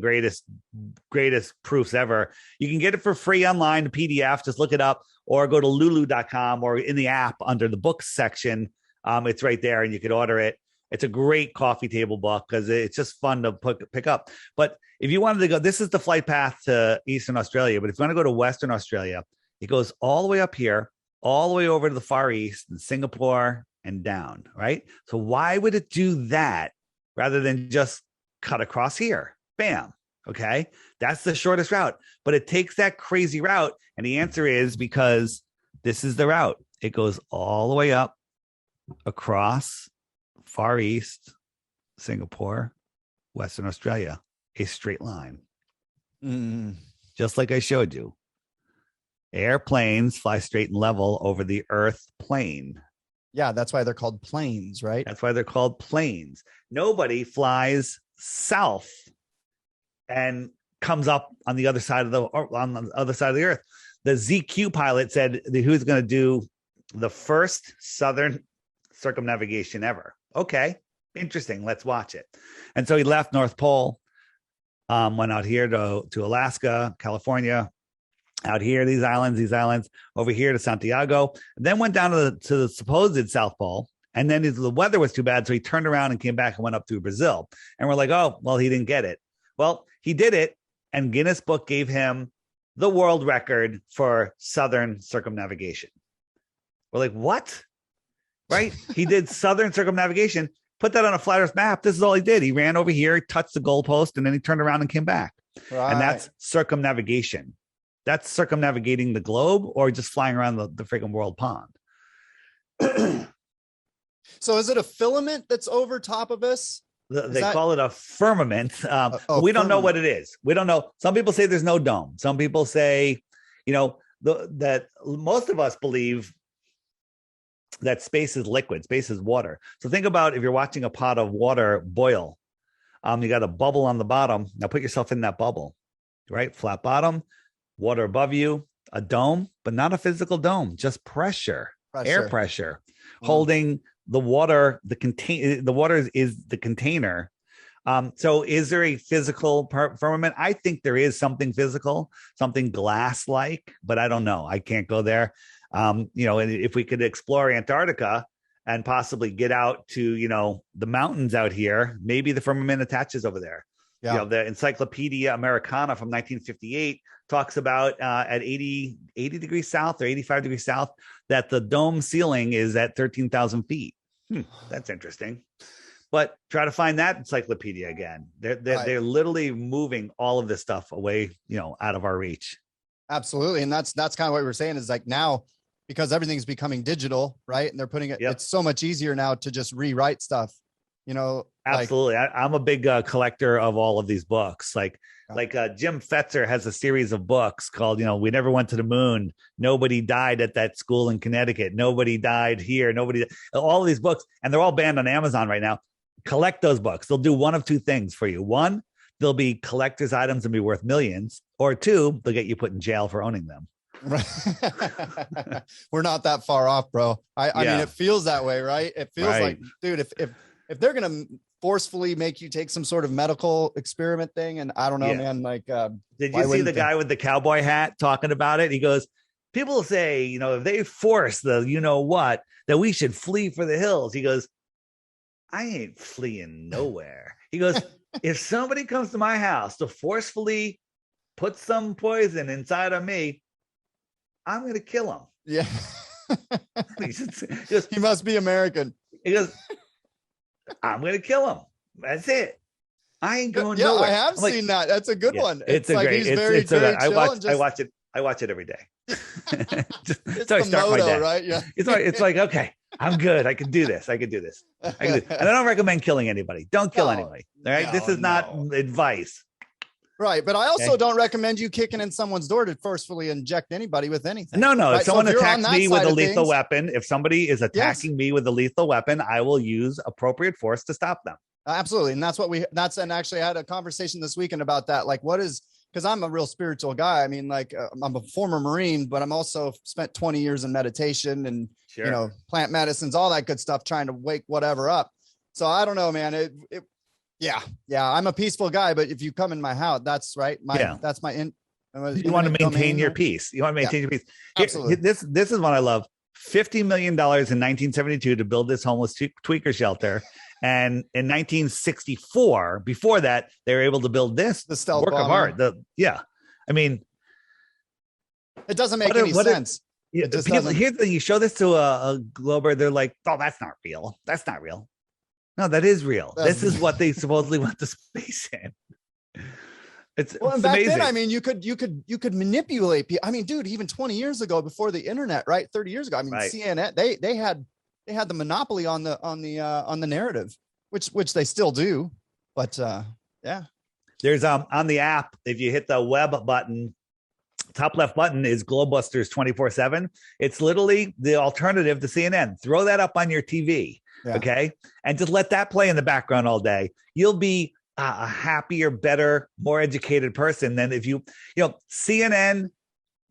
greatest proofs ever. You can get it for free online, the PDF, just look it up, or go to lulu.com or in the app under the books section. It's right there and you could order it. It's a great coffee table book because it's just fun to pick up. But if you wanted to go, this is the flight path to Eastern Australia. But if you want to go to Western Australia, it goes all the way up here, all the way over to the Far East and Singapore and down, right? So why would it do that rather than just cut across here? Bam. Okay. That's the shortest route, but it takes that crazy route. And the answer is because this is the route. It goes all the way up across Far East, Singapore, Western Australia, a straight line. Just like I showed you. Airplanes fly straight and level over the Earth plane. Yeah, that's why they're called planes, right? That's why they're called planes. Nobody flies south and comes up on the other side of the earth. The ZQ pilot said that he was going to do the first southern circumnavigation ever. Okay, interesting. Let's watch it. And so he left North Pole, went out here to Alaska, California, out here, these islands, over here to Santiago, and then went down to the supposed South Pole. And then the weather was too bad. So he turned around and came back and went up through Brazil. And we're like, oh, well, he didn't get it. Well, he did it. And Guinness Book gave him the world record for southern circumnavigation. We're like, what? Right? He did southern circumnavigation, put that on a flat Earth map. This is all he did. He ran over here, touched the goalpost, and then he turned around and came back. Right. And that's circumnavigation. That's circumnavigating the globe or just flying around the freaking world pond. So is it a filament that's over top of us? They call it a firmament. We don't know what it is. We don't know. Some people say there's no dome. Some people say, that most of us believe that space is liquid, space is water. So think about if you're watching a pot of water boil, you got a bubble on the bottom. Now put yourself in that bubble, right? Flat bottom, water above you, a dome, but not a physical dome, just pressure. Air pressure, holding the water. The water is the container. So is there a physical firmament? I think there is something physical, something glass-like, but I don't know. I can't go there. And if we could explore Antarctica and possibly get out to, the mountains out here, maybe the firmament attaches over there. Yeah. The Encyclopedia Americana from 1958 talks about at 80 degrees south or 85 degrees south that the dome ceiling is at 13,000 feet. That's interesting. but try to find that encyclopedia again. They're literally moving all of this stuff away, out of our reach. Absolutely. And that's kind of what we were saying is like now, because everything's becoming digital, right? And they're putting it, it's so much easier now to just rewrite stuff, Absolutely. I'm a big collector of all of these books. Like Jim Fetzer has a series of books called, We Never Went to the Moon. Nobody died at that school in Connecticut. Nobody died here. All of these books, and they're all banned on Amazon right now. Collect those books. They'll do one of two things for you. One, they'll be collector's items and be worth millions. Or two, they'll get you put in jail for owning them. Right. We're not that far off, bro. I mean, it feels that way, right? It feels like, dude, if they're going to forcefully make you take some sort of medical experiment thing, and I don't know, man, like, did you see the guy with the cowboy hat talking about it? He goes, people say, if they force the, that we should flee for the hills. He goes, I ain't fleeing nowhere. He goes, if somebody comes to my house to forcefully put some poison inside of me, I'm going to kill him. Yeah. He must be American. He goes, I'm going to kill him. That's it. I ain't going nowhere. I have seen that. That's a good one. It's like great. I watch it every day. It's so I start my day. Right? Yeah. It's like, okay, I'm good. I can do this. And I don't recommend killing anybody. Don't kill anybody. All right. This is not advice. Right. But I also don't recommend you kicking in someone's door to forcefully inject anybody with anything. No. Right? If someone attacks me with a lethal weapon, if somebody is attacking me with a lethal weapon, I will use appropriate force to stop them. Absolutely. And and actually I had a conversation this weekend about that. Like, because I'm a real spiritual guy. I mean, like I'm a former Marine, but I'm also spent 20 years in meditation and, plant medicines, all that good stuff, trying to wake whatever up. So I don't know, man. Yeah. I'm a peaceful guy, but if you come in my house, that's right. That's my you want to maintain your peace. You want to maintain your peace. Absolutely. This is what I love. $50 million in 1972 to build this homeless tweaker shelter. And in 1964, before that, they were able to build the stealth work bomber. Of art. I mean, it doesn't make any sense. You show this to a Glober, they're like, oh, that's not real. That's not real. No, that is real. This is what they supposedly went to space in. It's back amazing. then, I mean, you could manipulate people. I mean, dude, even 20 years ago, before the internet, right? 30 years ago. I mean, CNN, they had the monopoly on the narrative, which they still do. But there's on the app, if you hit the web button, top left button is Globebusters 24/7. It's literally the alternative to CNN. Throw that up on your TV. Okay. And just let that play in the background all day. You'll be a happier, better, more educated person than if CNN,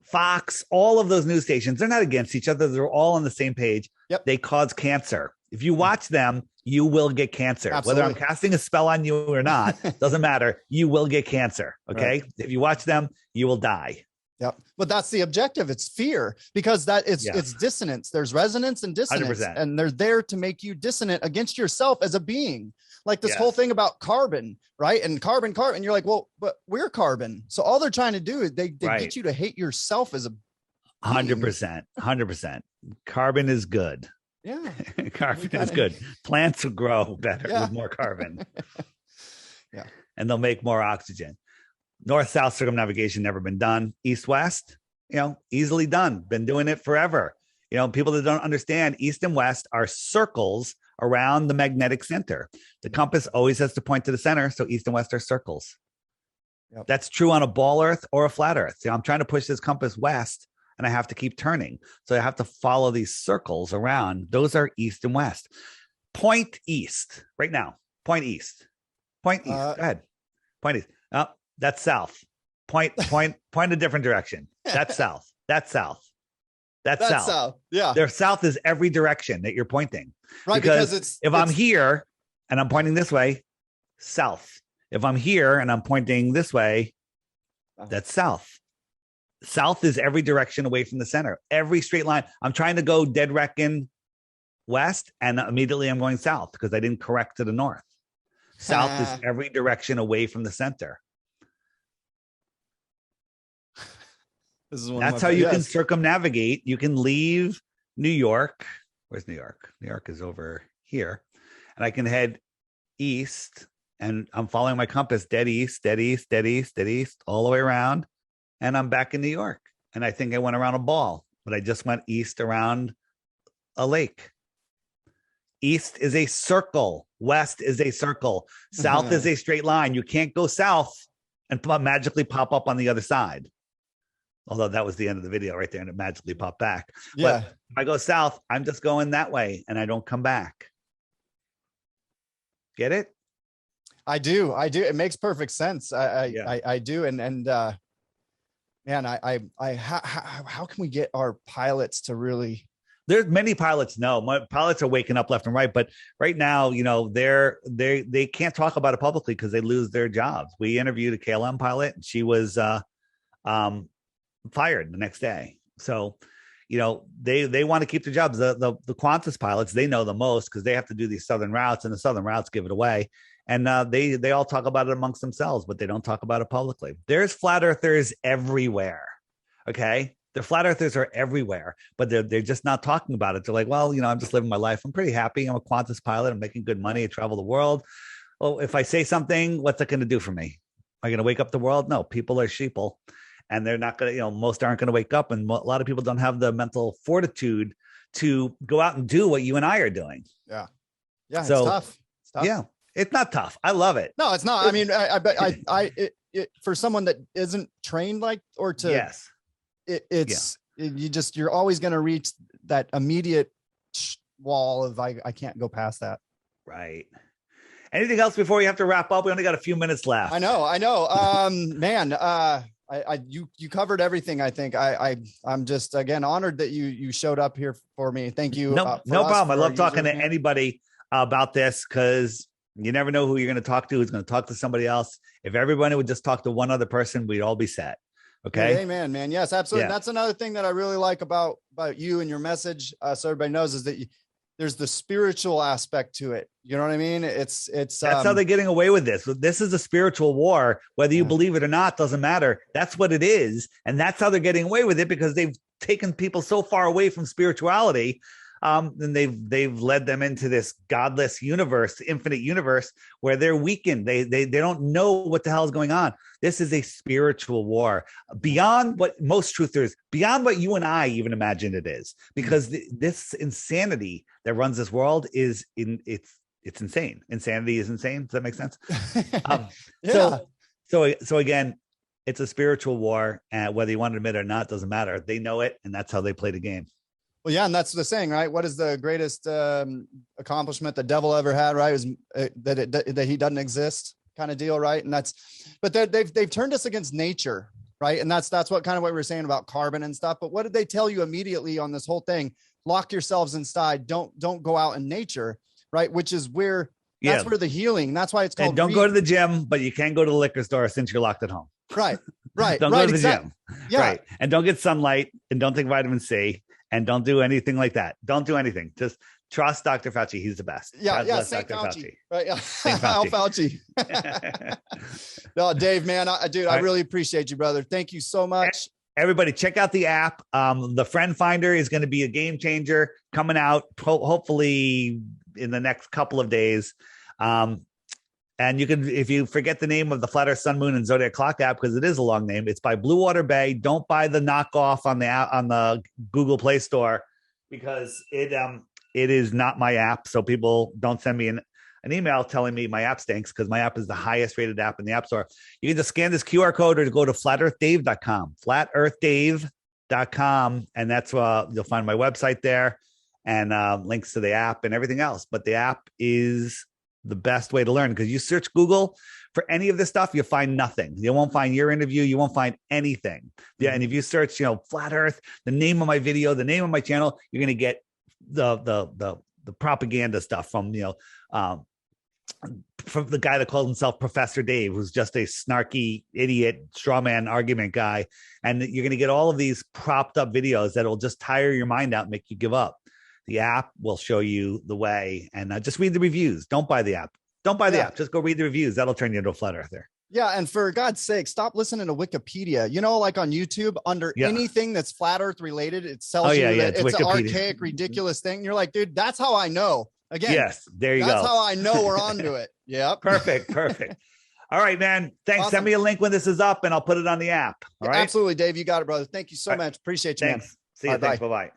Fox, all of those news stations, they're not against each other. They're all on the same page. Yep. They cause cancer. If you watch them, you will get cancer. Absolutely. Whether I'm casting a spell on you or not, doesn't matter. You will get cancer. Okay. Right. If you watch them, you will die. Yep. But that's the objective. It's fear, because it's dissonance. There's resonance and dissonance, 100%. And they're there to make you dissonant against yourself as a being. Like this whole thing about carbon, right? And carbon. You're like, well, but we're carbon. So all they're trying to do is they get you to hate yourself as a 100%. 100%. Carbon is good. Yeah. Carbon is good. Plants will grow better with more carbon. And they'll make more oxygen. North-south circumnavigation never been done. East-west, easily done. Been doing it forever. People that don't understand, east and west are circles around the magnetic center. The compass always has to point to the center, so east and west are circles. Yep. That's true on a ball earth or a flat earth. I'm trying to push this compass west, and I have to keep turning. So I have to follow these circles around. Those are east and west. Point east right now. Point east. Point east. Go ahead. Point east. That's south. Point a different direction. That's south. That's south. That's south. Yeah. Their south is every direction that you're pointing. Right. Because I'm here and I'm pointing this way, south. If I'm here and I'm pointing this way, that's south. South is every direction away from the center. Every straight line. I'm trying to go dead reckon west, and immediately I'm going south because I didn't correct to the north. South is every direction away from the center. That's how you can circumnavigate. You can leave New York. Where's New York? New York is over here. And I can head east, and I'm following my compass dead east, dead east, dead east, dead east, all the way around. And I'm back in New York. And I think I went around a ball, but I just went east around a lake. East is a circle. West is a circle. South is a straight line. You can't go south and magically pop up on the other side. Although that was the end of the video right there, and it magically popped back. Yeah. But if I go south, I'm just going that way, and I don't come back. Get it? I do. It makes perfect sense. I do. And man, how can we get our pilots to really? There's many pilots. No, my pilots are waking up left and right, but right now, you know, they can't talk about it publicly because they lose their jobs. We interviewed a KLM pilot, and she was fired the next day. So, you know, they want to keep their jobs. The Qantas pilots, they know the most because they have to do these southern routes, and the southern routes give it away. And they all talk about it amongst themselves, but they don't talk about it publicly. There's flat earthers everywhere. Okay. The flat earthers are everywhere, but they're just not talking about it. They're like, well, you know, I'm just living my life. I'm pretty happy. I'm a Qantas pilot. I'm making good money. I travel the world. Oh, if I say something, what's that going to do for me? Am I going to wake up the world? No, people are sheeple, and they're not going to, you know, most aren't going to wake up. And a lot of people don't have the mental fortitude to go out and do what you and I are doing. Yeah. Yeah. So, it's tough. Yeah, it's not tough. I love it. No, it's not. I mean, for someone that isn't trained like, or to, yes. You're always going to reach that immediate wall of I can't go past that. Right. Anything else before we have to wrap up? We only got a few minutes left. I know. Man, you covered everything. I think I'm just, again, honored that you showed up here for me. Thank you. No problem. I love talking to anybody about this, because you never know who you're going to talk to, who's going to talk to somebody else. If everybody would just talk to one other person, we'd all be set. Okay. Amen, man. Yes, absolutely. Yeah. That's another thing that I really like about you and your message. So everybody knows is that there's the spiritual aspect to it. You know what I mean? It's that's how they're getting away with this. This is a spiritual war. Whether you believe it or not, doesn't matter. That's what it is. And that's how they're getting away with it, because they've taken people so far away from spirituality. And they've led them into this godless universe, infinite universe, where they're weakened. They don't know what the hell is going on. This is a spiritual war beyond what most truthers, beyond what you and I even imagine it is, because this insanity that runs this world it's insane. Insanity is insane. Does that make sense? Yeah. So again, it's a spiritual war, and whether you want to admit it or not, doesn't matter. They know it, and that's how they play the game. Well, yeah, and that's the saying, right? What is the greatest accomplishment the devil ever had, right? Is that he doesn't exist, kind of deal, right? And but they've turned us against nature, right? And that's what kind of what we were saying about carbon and stuff. But what did they tell you immediately on this whole thing? Lock yourselves inside. Don't go out in nature, right? Which is where that's where the healing. That's why it's called. And don't go to the gym, but you can go to the liquor store since you're locked at home. Right. Don't go to the gym. Yeah. Right. And don't get sunlight, and don't take vitamin C. And don't do anything like that. Don't do anything. Just trust Dr. Fauci. He's the best. Yeah. St. Fauci. Right. Yeah. Al Fauci. No, Dave, man, dude, I really appreciate you, brother. Thank you so much. Everybody, check out the app. The Friend Finder is going to be a game changer, coming out hopefully in the next couple of days. And you can, if you forget the name of the Flat Earth, Sun, Moon, and Zodiac Clock app, because it is a long name, it's by Blue Water Bay. Don't buy the knockoff on the Google Play Store, because it is not my app. So people don't send me an email telling me my app stinks, because my app is the highest rated app in the App Store. You can just scan this QR code or go to flatearthdave.com, flatearthdave.com, and that's you'll find my website there, and links to the app and everything else. But the app is the best way to learn, because you search Google for any of this stuff, you'll find nothing. You won't find your interview. You won't find anything. Yeah. And if you search, Flat Earth, the name of my video, the name of my channel, you're going to get the propaganda stuff from the guy that calls himself Professor Dave, who's just a snarky idiot strawman argument guy. And you're going to get all of these propped up videos that will just tire your mind out and make you give up. The app will show you the way, and just read the reviews. Don't buy the app. Don't buy the app. Just go read the reviews. That'll turn you into a flat earther. Yeah. And for God's sake, stop listening to Wikipedia. Like on YouTube, under anything that's flat earth related, it tells you that it's an archaic, ridiculous thing. And you're like, dude, that's how I know Again, yes, there you go. That's how I know we're onto it. Yep. Perfect. All right, man. Thanks. Awesome. Send me a link when this is up and I'll put it on the app. All right. Absolutely, Dave. You got it, brother. Thank you so much. Appreciate you, Thanks. man. See you. Thanks. Bye-bye.